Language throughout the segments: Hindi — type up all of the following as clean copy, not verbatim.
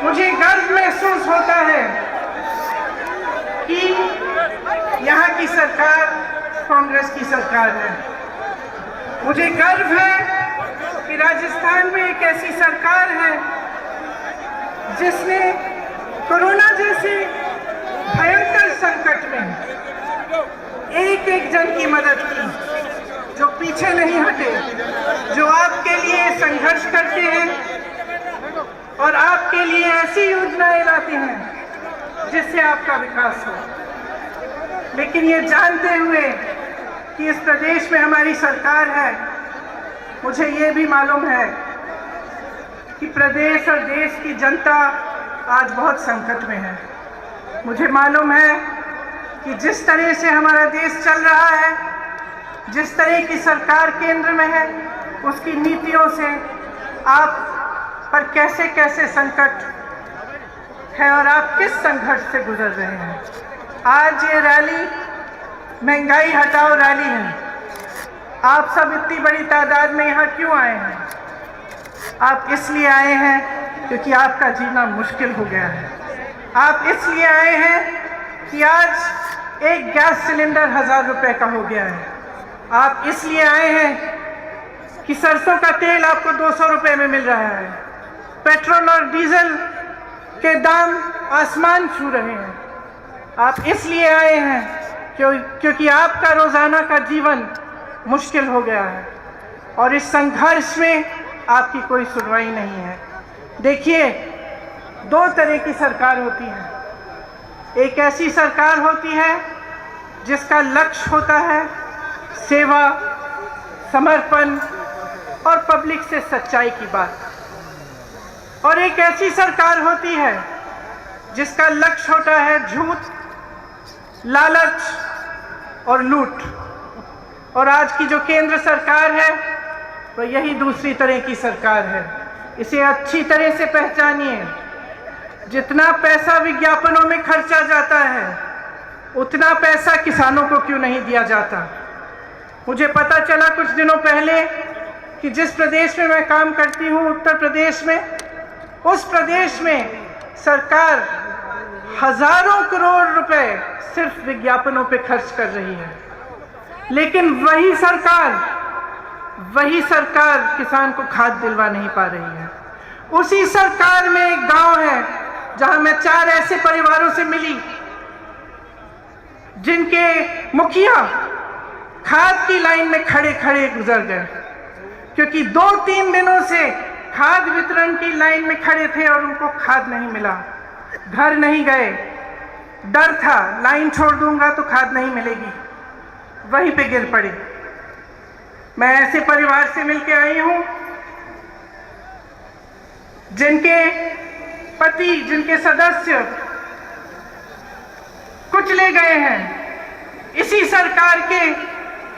मुझे गर्व महसूस होता है कि यहाँ की सरकार कांग्रेस की सरकार है। मुझे गर्व है कि राजस्थान में एक ऐसी सरकार है जिसने कोरोना जैसे भयंकर संकट में एक एक जन की मदद की, जो पीछे नहीं हटे, जो आपके लिए संघर्ष करते हैं और आपके लिए ऐसी योजनाएं लाते हैं जिससे आपका विकास हो। लेकिन ये जानते हुए कि इस प्रदेश में हमारी सरकार है, मुझे ये भी मालूम है कि प्रदेश और देश की जनता आज बहुत संकट में है। मुझे मालूम है कि जिस तरह से हमारा देश चल रहा है, जिस तरह की सरकार केंद्र में है, उसकी नीतियों से आप पर कैसे कैसे संकट है और आप किस संघर्ष से गुजर रहे हैं। आज ये रैली महंगाई हटाओ रैली है। आप सब इतनी बड़ी तादाद में यहाँ क्यों आए हैं? आप इसलिए आए हैं क्योंकि आपका जीना मुश्किल हो गया है। आप इसलिए आए हैं कि आज एक गैस सिलेंडर 1000 रुपए का हो गया है। आप इसलिए आए हैं कि सरसों का तेल आपको 200 रुपए में मिल रहा है। पेट्रोल और डीजल के दाम आसमान छू रहे हैं। आप इसलिए आए हैं क्योंकि आपका रोजाना का जीवन मुश्किल हो गया है और इस संघर्ष में आपकी कोई सुनवाई नहीं है। देखिए, दो तरह की सरकार होती है। एक ऐसी सरकार होती है जिसका लक्ष्य होता है सेवा, समर्पण और पब्लिक से सच्चाई की बात, और एक ऐसी सरकार होती है जिसका लक्ष्य होता है झूठ, लालच और लूट। और आज की जो केंद्र सरकार है वो यही दूसरी तरह की सरकार है। इसे अच्छी तरह से पहचानिए। जितना पैसा विज्ञापनों में खर्चा जाता है, उतना पैसा किसानों को क्यों नहीं दिया जाता? मुझे पता चला कुछ दिनों पहले कि जिस प्रदेश में मैं काम करती हूँ, उत्तर प्रदेश में, उस प्रदेश में सरकार हजारों करोड़ रुपए सिर्फ विज्ञापनों पे खर्च कर रही है। लेकिन वही सरकार किसान को खाद दिलवा नहीं पा रही है। उसी सरकार में एक गांव है जहां मैं 4 ऐसे परिवारों से मिली जिनके मुखिया खाद की लाइन में खड़े खड़े गुजर गए, क्योंकि 2-3 दिनों से खाद वितरण की लाइन में खड़े थे और उनको खाद नहीं मिला। घर नहीं गए, डर था लाइन छोड़ दूंगा तो खाद नहीं मिलेगी, वहीं पे गिर पड़े। मैं ऐसे परिवार से मिलके आई हूं जिनके पति, जिनके सदस्य कुचले गए हैं इसी सरकार के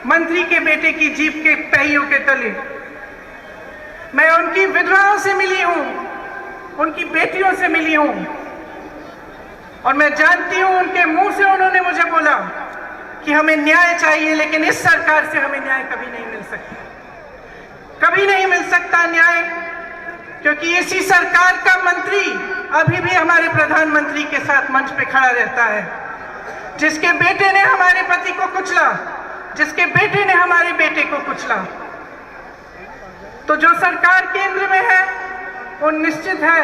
मंत्री के बेटे की जीप के पहियों के तले। मैं उनकी विधवाओं से मिली हूं, उनकी बेटियों से मिली हूं, और मैं जानती हूं उनके मुंह से उन्होंने मुझे बोला कि हमें न्याय चाहिए, लेकिन इस सरकार से हमें न्याय कभी नहीं मिल सकता, कभी नहीं मिल सकता न्याय, क्योंकि इसी सरकार का मंत्री अभी भी हमारे प्रधानमंत्री के साथ मंच पे खड़ा रहता है, जिसके बेटे ने हमारे पति को कुचला, जिसके बेटे ने हमारे बेटे को कुचला। तो जो सरकार केंद्र में है वो निश्चित है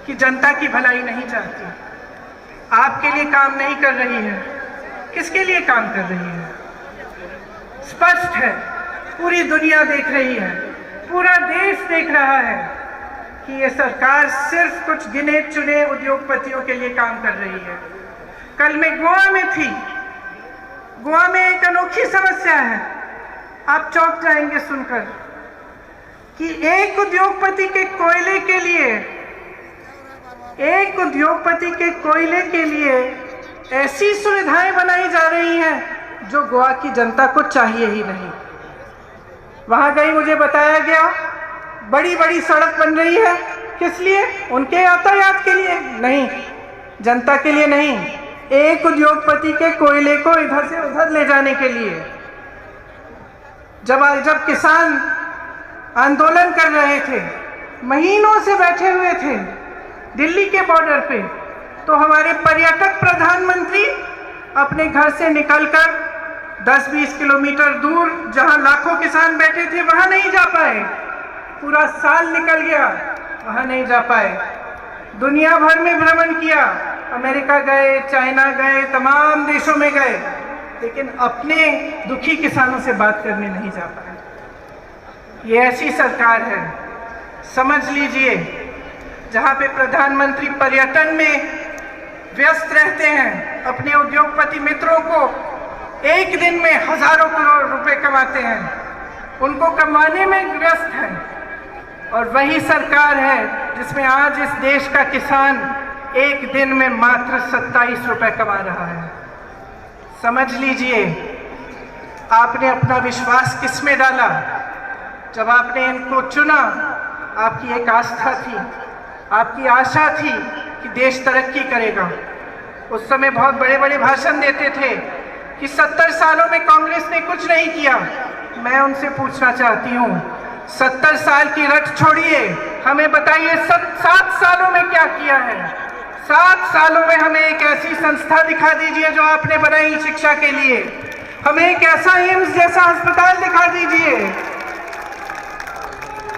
कि जनता की भलाई नहीं चाहती, आपके लिए काम नहीं कर रही है। किसके लिए काम कर रही है? स्पष्ट है, पूरी दुनिया देख रही है, पूरा देश देख रहा है कि ये सरकार सिर्फ कुछ गिने चुने उद्योगपतियों के लिए काम कर रही है। कल मैं गोवा में थी। गोवा में एक अनोखी समस्या है, आप चौंक जाएंगे सुनकर, कि एक उद्योगपति के कोयले के लिए ऐसी सुविधाएं बनाई जा रही हैं जो गोवा की जनता को चाहिए ही नहीं। वहां गई, मुझे बताया गया बड़ी बड़ी सड़क बन रही है, किस लिए? उनके यातायात के लिए नहीं, जनता के लिए नहीं, एक उद्योगपति के कोयले को इधर से उधर ले जाने के लिए। जब किसान आंदोलन कर रहे थे, महीनों से बैठे हुए थे दिल्ली के बॉर्डर पे, तो हमारे पर्यटक प्रधानमंत्री अपने घर से निकलकर 10-20 किलोमीटर दूर जहां लाखों किसान बैठे थे वहां नहीं जा पाए। पूरा साल निकल गया, वहां नहीं जा पाए। दुनिया भर में भ्रमण किया, अमेरिका गए, चाइना गए, तमाम देशों में गए, लेकिन अपने दुखी किसानों से बात करने नहीं जा पाए। ये ऐसी सरकार है, समझ लीजिए, जहां पे प्रधानमंत्री पर्यटन में व्यस्त रहते हैं, अपने उद्योगपति मित्रों को एक दिन में हजारों करोड़ रुपए कमाते हैं, उनको कमाने में व्यस्त हैं। और वही सरकार है जिसमें आज इस देश का किसान एक दिन में मात्र 27 रुपए कमा रहा है। समझ लीजिए, आपने अपना विश्वास किस में डाला? जब आपने इनको चुना, आपकी एक आस्था थी, आपकी आशा थी कि देश तरक्की करेगा। उस समय बहुत बड़े बड़े भाषण देते थे कि 70 सालों में कांग्रेस ने कुछ नहीं किया। मैं उनसे पूछना चाहती हूँ, 70 साल की रट छोड़िए, हमें बताइए 7 सालों में क्या किया है। 7 सालों में हमें एक ऐसी संस्था दिखा दीजिए जो आपने बनाई शिक्षा के लिए, हमें एक ऐसा एम्स जैसा अस्पताल दिखा दीजिए,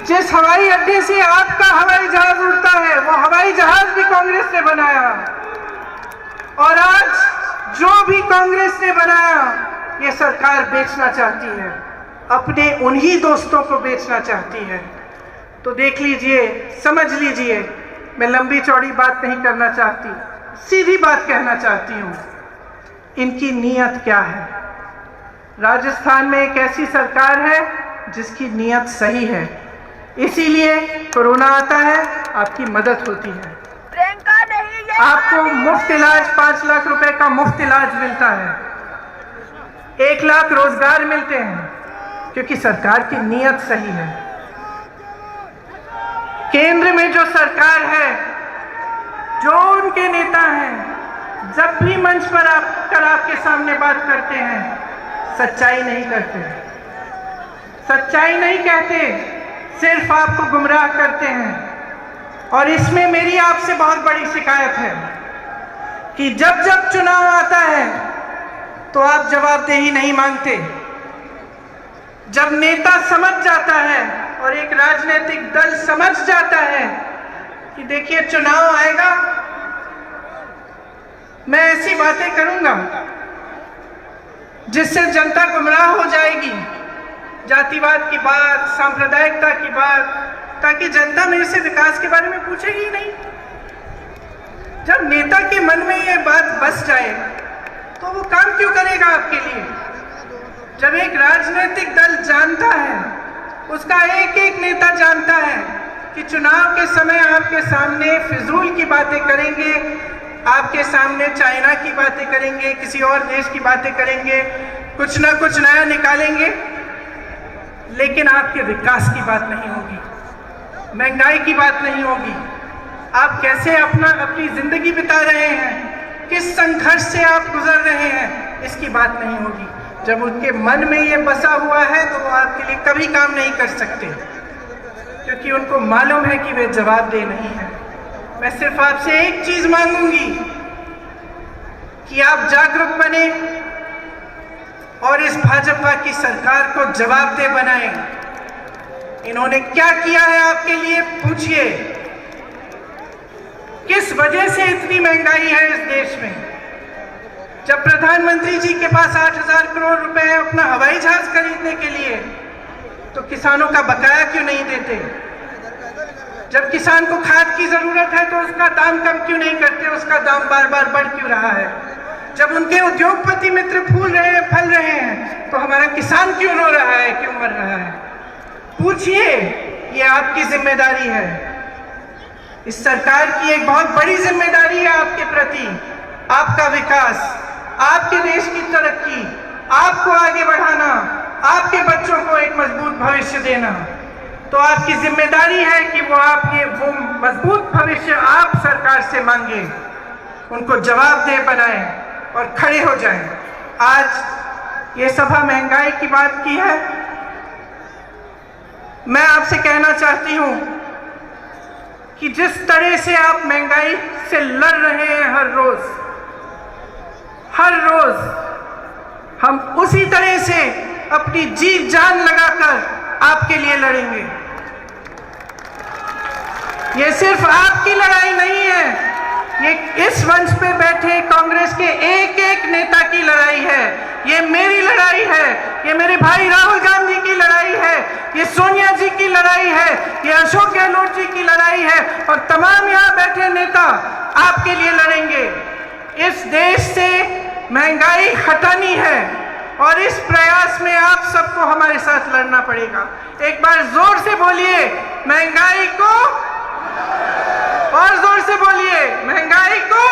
जिस हवाई अड्डे से आपका हवाई जहाज उड़ता है वो हवाई जहाज भी कांग्रेस ने बनाया। और आज जो भी कांग्रेस ने बनाया ये सरकार बेचना चाहती है, अपने उन्हीं दोस्तों को बेचना चाहती है। तो देख लीजिए, समझ लीजिए, मैं लंबी चौड़ी बात नहीं करना चाहती, सीधी बात कहना चाहती हूँ, इनकी नीयत क्या है। राजस्थान में एक ऐसी सरकार है जिसकी नीयत सही है, इसीलिए कोरोना आता है, आपकी मदद होती है, आपको मुफ्त इलाज 5 लाख रुपए का मुफ्त इलाज मिलता है, 1 लाख रोजगार मिलते हैं, क्योंकि सरकार की नीयत सही है। केंद्र में जो सरकार है, जो उनके नेता हैं, जब भी मंच पर आकर आपके सामने बात करते हैं, सच्चाई नहीं करते, सच्चाई नहीं कहते, सिर्फ आपको गुमराह करते हैं। और इसमें मेरी आपसे बहुत बड़ी शिकायत है कि जब जब चुनाव आता है तो आप जवाबदेही नहीं मांगते। जब नेता समझ जाता है और एक राजनीतिक दल समझ जाता है कि देखिए चुनाव आएगा, मैं ऐसी बातें करूंगा जिससे जनता गुमराह हो जाएगी, जातिवाद की बात, सांप्रदायिकता की बात, ताकि जनता मेरे से विकास के बारे में पूछेगी ही नहीं। जब नेता के मन में ये बात बस जाए तो वो काम क्यों करेगा आपके लिए? जब एक राजनीतिक दल जानता है, उसका एक एक नेता जानता है कि चुनाव के समय आपके सामने फिजूल की बातें करेंगे, आपके सामने चाइना की बातें करेंगे, किसी और देश की बातें करेंगे, कुछ ना कुछ नया निकालेंगे, लेकिन आपके विकास की बात नहीं होगी, महंगाई की बात नहीं होगी, आप कैसे अपनी जिंदगी बिता रहे हैं, किस संघर्ष से आप गुजर रहे हैं, इसकी बात नहीं होगी। जब उनके मन में ये बसा हुआ है तो वो आपके लिए कभी काम नहीं कर सकते, क्योंकि उनको मालूम है कि वे जवाबदेह नहीं है। मैं सिर्फ आपसे एक चीज मांगूंगी कि आप जागरूक बने और इस भाजपा की सरकार को जवाबदेह बनाएं। इन्होंने क्या किया है आपके लिए, पूछिए। किस वजह से इतनी महंगाई है इस देश में? जब प्रधानमंत्री जी के पास 8,000 करोड़ रुपए है अपना हवाई जहाज खरीदने के लिए, तो किसानों का बकाया क्यों नहीं देते? जब किसान को खाद की जरूरत है तो उसका दाम कम क्यों नहीं करते, उसका दाम बार बार बढ़ क्यों रहा है? जब उनके उद्योगपति मित्र फूल रहे हैं, फल रहे हैं, तो हमारा किसान क्यों रो रहा है, क्यों मर रहा है? पूछिए, ये आपकी जिम्मेदारी है। इस सरकार की एक बहुत बड़ी जिम्मेदारी है आपके प्रति, आपका विकास, आपके देश की तरक्की, आपको आगे बढ़ाना, आपके बच्चों को एक मजबूत भविष्य देना। तो आपकी जिम्मेदारी है कि वो मजबूत भविष्य आप सरकार से मांगे, उनको जवाबदेह बनाएं और खड़े हो जाएं। आज ये सभा महंगाई की बात की है, मैं आपसे कहना चाहती हूं कि जिस तरह से आप महंगाई से लड़ रहे हैं हर रोज हम उसी तरह से अपनी जी जान लगाकर आपके लिए लड़ेंगे। ये सिर्फ आपकी लड़ाई नहीं है, ये इस मंच पे बैठे कांग्रेस के एक एक नेता की लड़ाई है। ये मेरी लड़ाई है, ये मेरे भाई राहुल गांधी की लड़ाई है, ये सोनिया जी की लड़ाई है, ये अशोक गहलोत जी की लड़ाई है, और तमाम यहाँ बैठे नेता आपके लिए लड़ेंगे। इस देश से महंगाई हटानी है और इस प्रयास में आप सबको हमारे साथ लड़ना पड़ेगा। एक बार जोर से बोलिए, महंगाई को, और जोर से बोलिए, महंगाई को